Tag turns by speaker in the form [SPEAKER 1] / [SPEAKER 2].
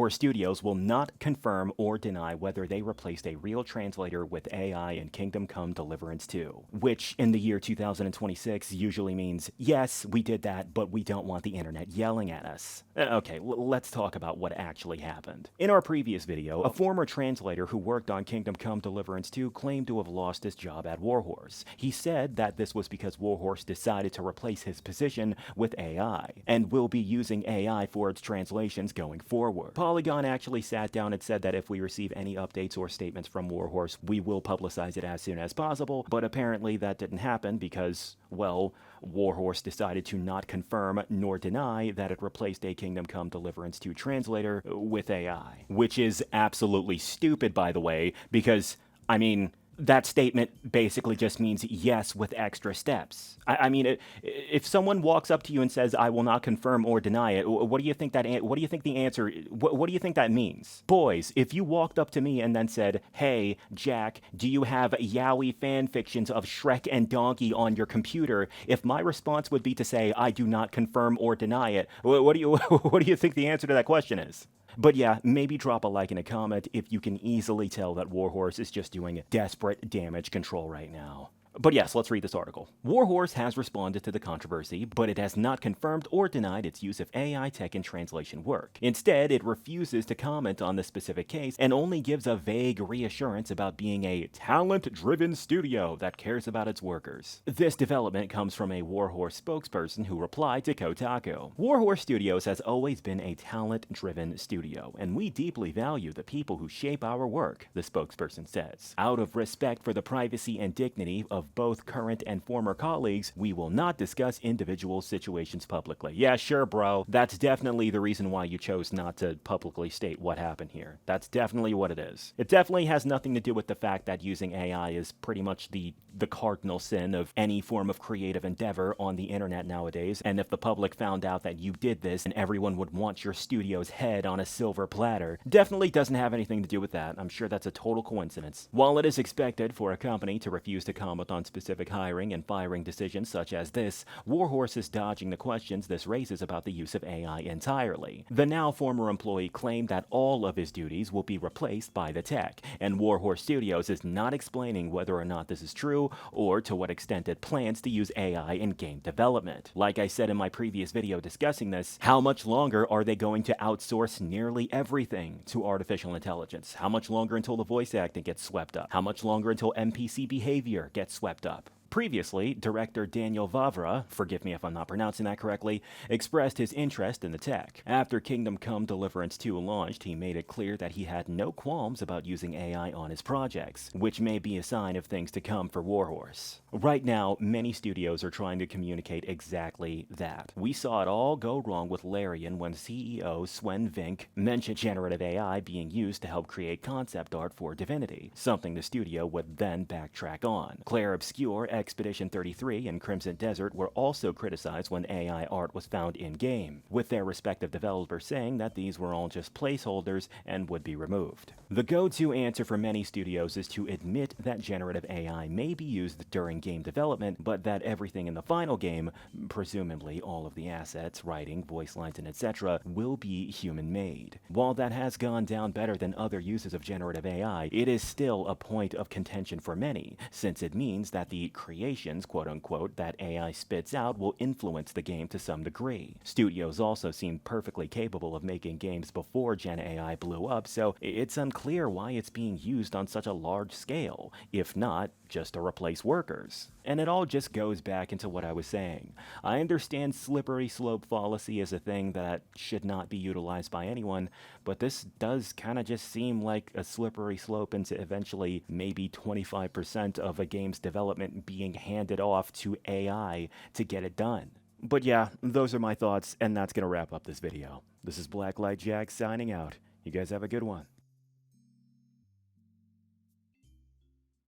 [SPEAKER 1] Warhorse Studios will not confirm or deny whether they replaced a real translator with AI in Kingdom Come Deliverance 2, which in the year 2026 usually means, yes, we did that, but we don't want the internet yelling at us. Okay, let's talk about what actually happened. In our previous video, a former translator who worked on Kingdom Come Deliverance 2 claimed to have lost his job at Warhorse. He said that this was because Warhorse decided to replace his position with AI, and will be using AI for its translations going forward. Polygon actually sat down and said that if we receive any updates or statements from Warhorse, we will publicize it as soon as possible, but apparently that didn't happen because, well, Warhorse decided to not confirm nor deny that it replaced a Kingdom Come Deliverance 2 translator with AI. Which is absolutely stupid, by the way, because, I mean, that statement basically just means yes with extra steps. I mean, if someone walks up to you and says, "I will not confirm or deny it," what do you think what do you think the answer? What do you think that means, boys? If you walked up to me and then said, "Hey, Jack, do you have yaoi fan fictions of Shrek and Donkey on your computer?" If my response would be to say, "I do not confirm or deny it," what do you what do you think the answer to that question is? But yeah, maybe drop a like and a comment if you can easily tell that Warhorse is just doing desperate damage control right now. But yes, let's read this article. Warhorse has responded to the controversy, but it has not confirmed or denied its use of AI tech in translation work. Instead, it refuses to comment on the specific case and only gives a vague reassurance about being a talent-driven studio that cares about its workers. This development comes from a Warhorse spokesperson who replied to Kotaku. Warhorse Studios has always been a talent-driven studio, and we deeply value the people who shape our work, the spokesperson says. Out of respect for the privacy and dignity of both current and former colleagues, we will not discuss individual situations publicly. Yeah, sure, bro. That's definitely the reason why you chose not to publicly state what happened here. That's definitely what it is. It definitely has nothing to do with the fact that using AI is pretty much the cardinal sin of any form of creative endeavor on the internet nowadays, and if the public found out that you did this and everyone would want your studio's head on a silver platter, definitely doesn't have anything to do with that. I'm sure that's a total coincidence. While it is expected for a company to refuse to comment on specific hiring and firing decisions such as this, Warhorse is dodging the questions this raises about the use of AI entirely. The now former employee claimed that all of his duties will be replaced by the tech, and Warhorse Studios is not explaining whether or not this is true or to what extent it plans to use AI in game development. Like I said in my previous video discussing this, how much longer are they going to outsource nearly everything to artificial intelligence? How much longer until the voice acting gets swept up? How much longer until NPC behavior gets swept up? Previously, director Daniel Vavra, forgive me if I'm not pronouncing that correctly, expressed his interest in the tech. After Kingdom Come Deliverance 2 launched, he made it clear that he had no qualms about using AI on his projects, which may be a sign of things to come for Warhorse. Right now, many studios are trying to communicate exactly that. We saw it all go wrong with Larian when CEO Sven Vink mentioned generative AI being used to help create concept art for Divinity, something the studio would then backtrack on. Claire Obscure, Expedition 33, and Crimson Desert were also criticized when AI art was found in-game, with their respective developers saying that these were all just placeholders and would be removed. The go-to answer for many studios is to admit that generative AI may be used during game development, but that everything in the final game, presumably all of the assets, writing, voice lines, and etc., will be human-made. While that has gone down better than other uses of generative AI, it is still a point of contention for many, since it means that the creations, quote-unquote, that AI spits out will influence the game to some degree. Studios also seem perfectly capable of making games before Gen AI blew up, so it's unclear why it's being used on such a large scale, if not just to replace workers. And it all just goes back into what I was saying. I understand slippery slope fallacy is a thing that should not be utilized by anyone, but this does kind of just seem like a slippery slope into eventually maybe 25% of a game's development being handed off to AI to get it done. But yeah, those are my thoughts, and that's gonna wrap up this video. This is Blacklight Jack signing out. You guys have a good one.